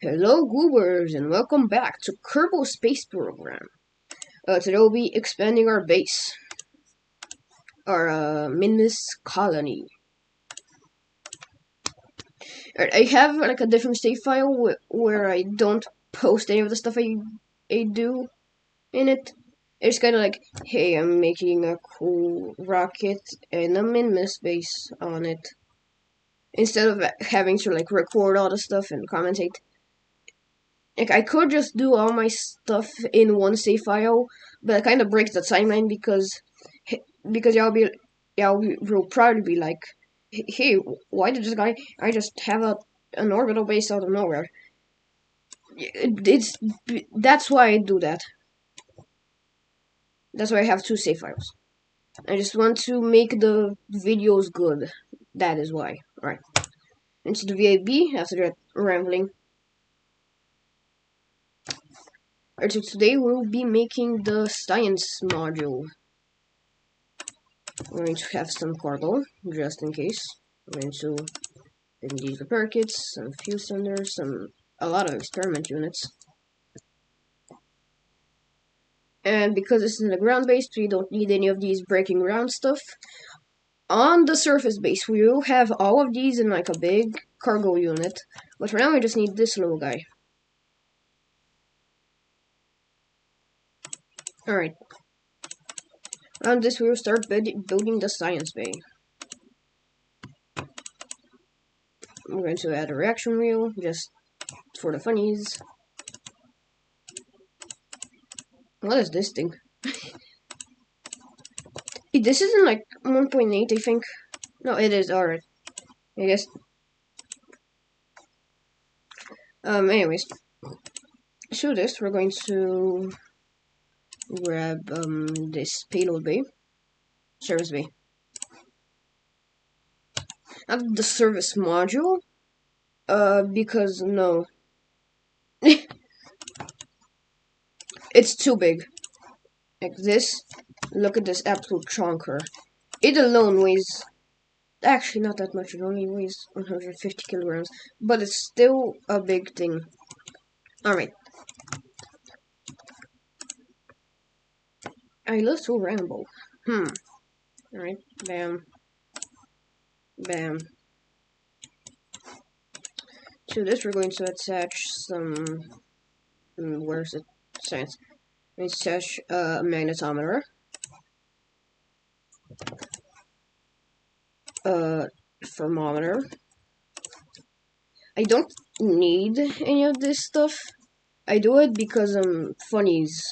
Hello Goobers and welcome back to Kerbal Space Program. Today we'll be expanding our base, our minmus colony. I have like a different save file where I don't post any of the stuff I do in it. It's kind of like, hey, I'm making a cool rocket and a minmus base on it. Instead of having to like record all the stuff and commentate. Like, I could just do all my stuff in one save file, but it kind of breaks the timeline because you'll probably be like, hey, why did this guy? I just have an orbital base out of nowhere. That's why I do that. That's why I have two save files. I just want to make the videos good. That is why. Alright. Into the VAB after that rambling. Alright, so today we'll be making the science module. We're going to have some cargo, just in case. We're going to these repair kits, some fuel cylinders, a lot of experiment units. And because this is a ground base, we don't need any of these breaking ground stuff. On the surface base, we will have all of these in like a big cargo unit. But for now, we just need this little guy. Alright. On this, we will start building the science bay. I'm going to add a reaction wheel, just for the funnies. What is this thing? This isn't like 1.8, I think. No, it is, alright. I guess. Anyways. So this, we're going to grab, this payload bay. Service bay. Not the service module. Because no. It's too big. Like this. Look at this absolute chonker. It alone weighs... Actually, not that much. It only weighs 150 kilograms. But it's still a big thing. Alright. I love to ramble. Alright. Bam. Bam. To this, we're going to attach some... where's it? Science. Let's attach a magnetometer. Thermometer. I don't need any of this stuff. I do it because funnies.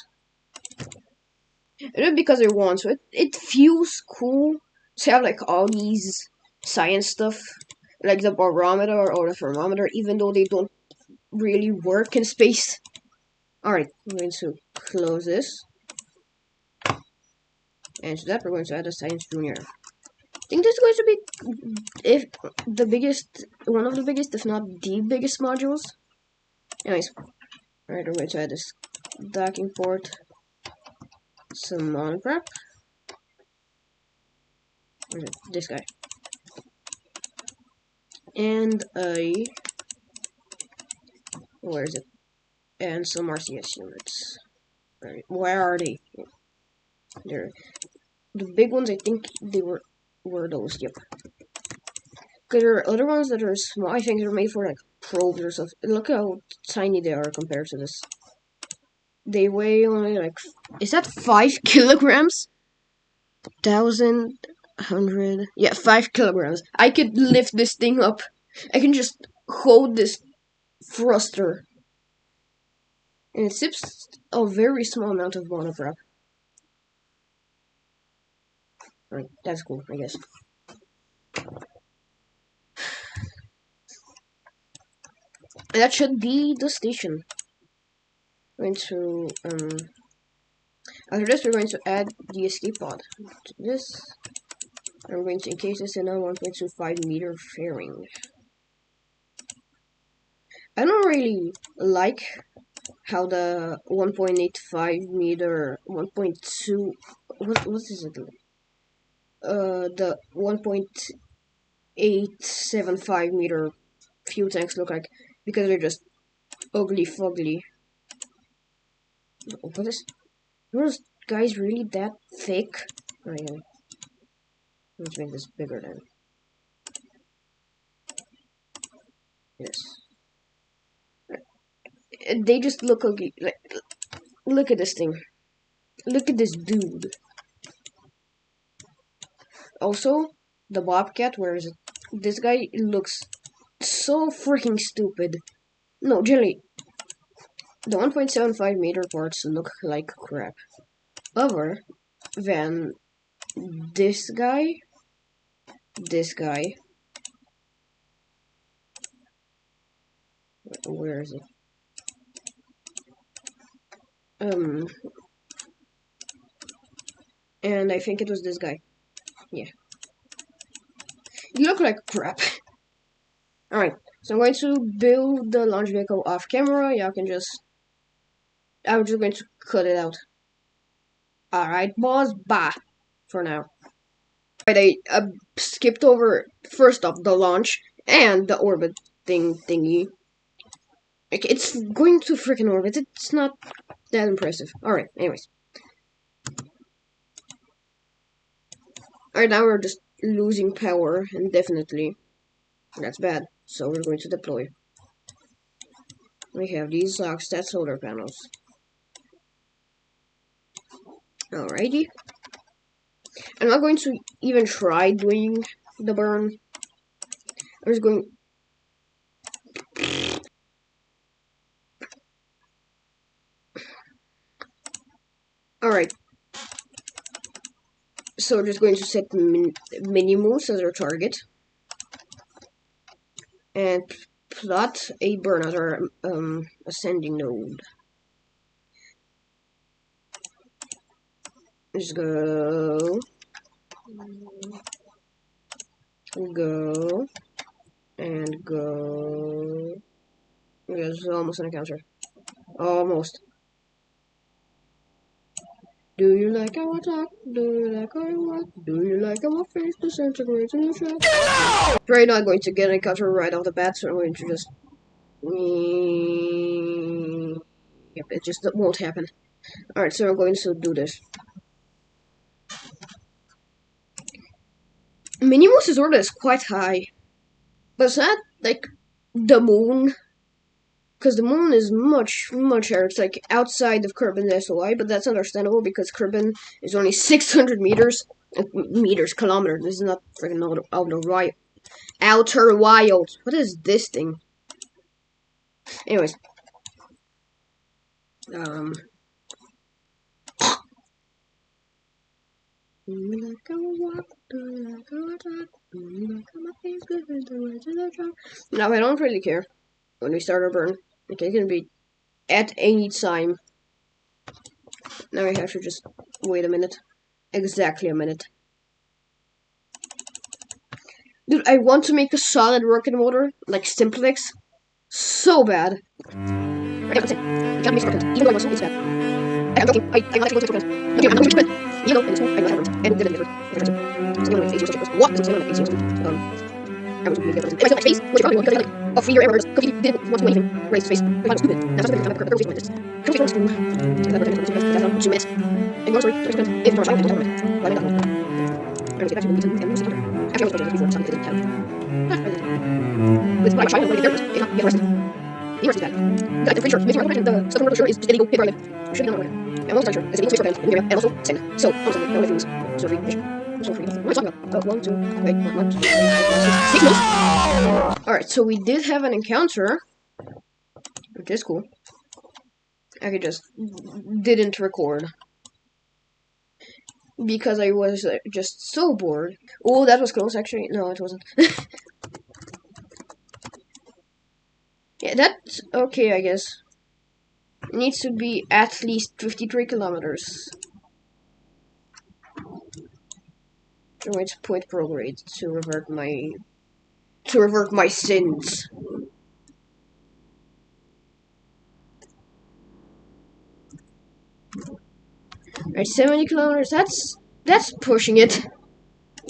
I do it because I want to. It feels cool to have like all these science stuff, like the barometer or the thermometer, even though they don't really work in space. Alright, I'm going to close this. And to that, we're going to add a science junior. I think this is going to be one of the biggest, if not the biggest modules. Anyways, alright, we're going to add this docking port, some monoprep. Where's it? This guy. And where is it? And some RCS units. Right, where are they? They're the big ones. I think they were those. Yep. Because there are other ones that are small. I think they're made for like probes or stuff. Look how tiny they are compared to this. They weigh only like, is that 5 kilograms? 1,100. Yeah, 5 kilograms. I could lift this thing up. I can just hold this thruster. And it sips a very small amount of monoprep. Right, that's cool, I guess. That should be the station. We're going to, after this, we're going to add the escape pod to this. And we're going to encase this in a 1.25 meter fairing. I don't really like how the 1.85 meter, 1.2, what is it? The 1.875 meter fuel tanks look like, because they're just Ugly fugly. Open this. Are those guys really that thick? Oh, yeah. Let's make this bigger then. Yes. They just look ugly. Like, look at this thing. Look at this dude. Also, the Bobcat, where is it? This guy looks so freaking stupid. No, generally, the 1.75 meter parts look like crap. Other than this guy, where is it? And I think it was this guy. Yeah. You look like crap. Alright, so I'm going to build the launch vehicle off camera. Y'all can just... I'm just going to cut it out. Alright, boss, bye. For now. Alright, I skipped over, first off, the launch and the orbit thingy. Like, it's going to freaking orbit. It's not that impressive. Alright, anyways. Alright, now we're just losing power indefinitely. That's bad. So we're going to deploy. We have these Oxstat solar panels. Alrighty. I'm not going to even try doing the burn. I'm just going... Alright. So we're just going to set minmus as our target. And plot a burn as our ascending node. Just go. Go. And go. It's almost an encounter. Almost. Do you like how I talk? Do you like how I walk? Do you like how my face disintegrates in the shot? Probably not going to get an encounter right off the bat, so I'm going to just... Yep, it just won't happen. Alright, so I'm going to do this. Minmus' order is quite high. But it's not like the moon. Because the moon is much higher. It's like outside of Kerbin's SOI, but that's understandable because Kerbin is only 600 meters. Kilometers. This is not freaking outer wild. What is this thing? Anyways. Now I don't really care when we start our burn. Okay, it can be at any time. Now I have to just wait a minute. Exactly a minute. Dude, I want to make a solid rocket motor, like Simplex, so bad. Right, that's it. You can't make rocket, even though I want to, it's bad. I'm joking, I'm not actually going to rocket. Okay, I'm not going to rocket. You know, and so I know I have room, and didn't get it. So I'm going to AC what? So I'm going to AC I was really good. If I still have space, which probably won't because I like a 3-year error, Cookie didn't want to do anything. Raised space. I was stupid. Now something I'm perfect like this. Cookie wants to do. That's on 2 minutes. And go sorry, 30 seconds. If you're trying to do it, why not? I'm going to get back to the meeting and lose the other. Actually, I was going to before something didn't count. With my child, I'm going to get nervous. If not, get arrested. The arrest is bad. I'm pretty sure making a rocket and the stuff in is just illegal. Hit where I live. Should be done right. I'm almost sure. It's illegal to make rocket and also send. So, honestly, no things. So free mission. So free. What am I talking about? 1, 2, wait, 1, 2, 3, 6 months. Alright, so we did have an encounter, which is cool. I just didn't record because I was just so bored. Oh, that was close, actually. No, it wasn't. Yeah, that's okay, I guess. It needs to be at least 53 kilometers. I'm going to point prograde to revert my sins. Alright, 70 kilometers. That's pushing it.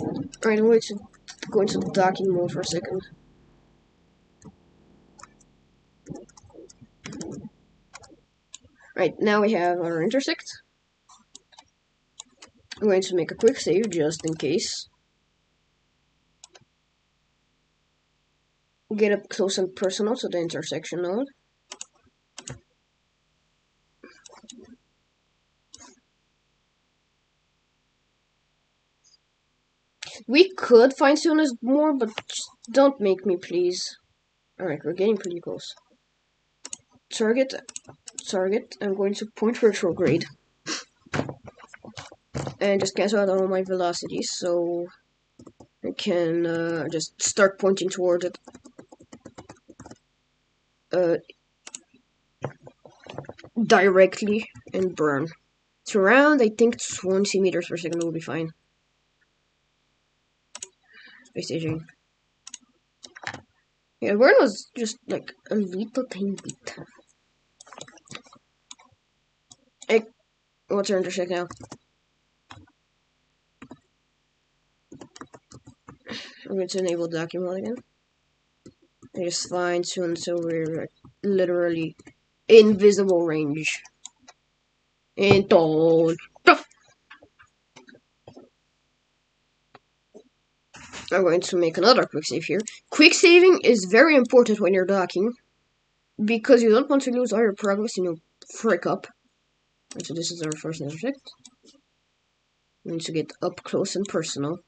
Alright, I'm going to go into docking mode for a second. Right, now we have our intersect. I'm going to make a quick save just in case. Get up close and personal to the intersection node. We could fine tune this more, but just don't make me, please. Alright, we're getting pretty close. Target. I'm going to point retrograde. And just cancel out all my velocities so I can just start pointing toward it. Directly and burn. It's around, I think 20 meters per second will be fine. Space staging. Yeah, burn was just like a little tiny bit. Hey, what's our intersect now? I'm going to enable docking mode again. I just fine tune so we're literally invisible range. And don't. I'm going to make another quick save here. Quick saving is very important when you're docking because you don't want to lose all your progress and you'll frick up. And so this is our first intersect. We need to get up close and personal.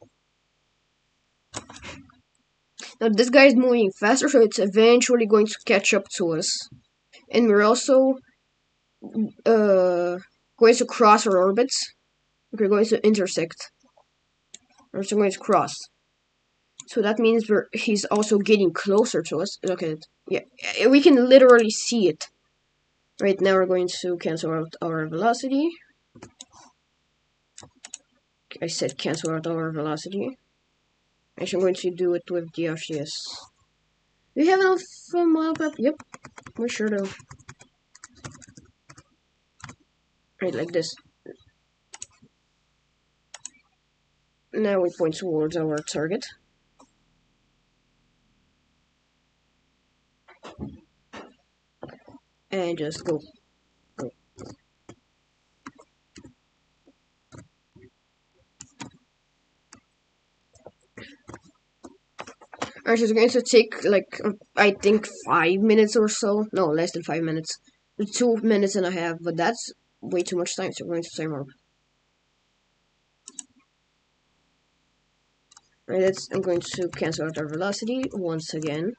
Now this guy is moving faster, so it's eventually going to catch up to us. And we're also going to cross our orbits. We're going to intersect. We're also going to cross. So that means he's also getting closer to us. Look at it. Yeah, we can literally see it. Right now we're going to cancel out our velocity. I said cancel out our velocity. Actually, I'm going to do it with the RCS. Do we have enough mile prep? Yep, we sure do. Right, like this. Now we point towards our target. And just go. Go. Alright, so it's going to take like, I think 5 minutes or so. No, less than 5 minutes. 2 minutes and a half, but that's way too much time, so we're going to time up. Right, I'm going to cancel out our velocity once again.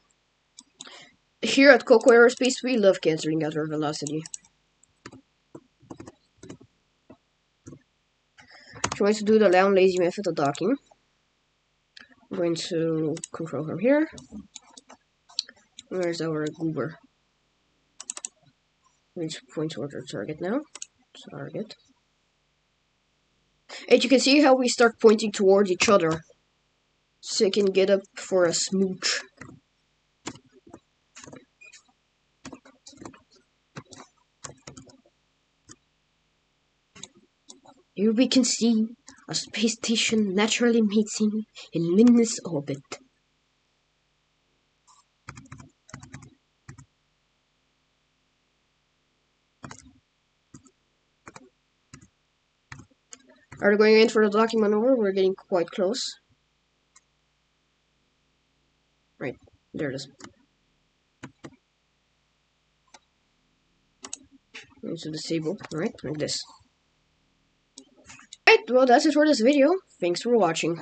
Here at Coco Aerospace, we love canceling out our velocity. I'm going to do the long lazy method of docking. I'm going to control from here. Where's our goober? I'm going to point towards our target now. Target. And you can see how we start pointing towards each other. So you can get up for a smooch. Here we can see a space station naturally meeting in minmus orbit. Are we going in for the docking maneuver? We're getting quite close. Right, there it is. Going to disable, right, like this. Right, well that's it for this video. Thanks for watching.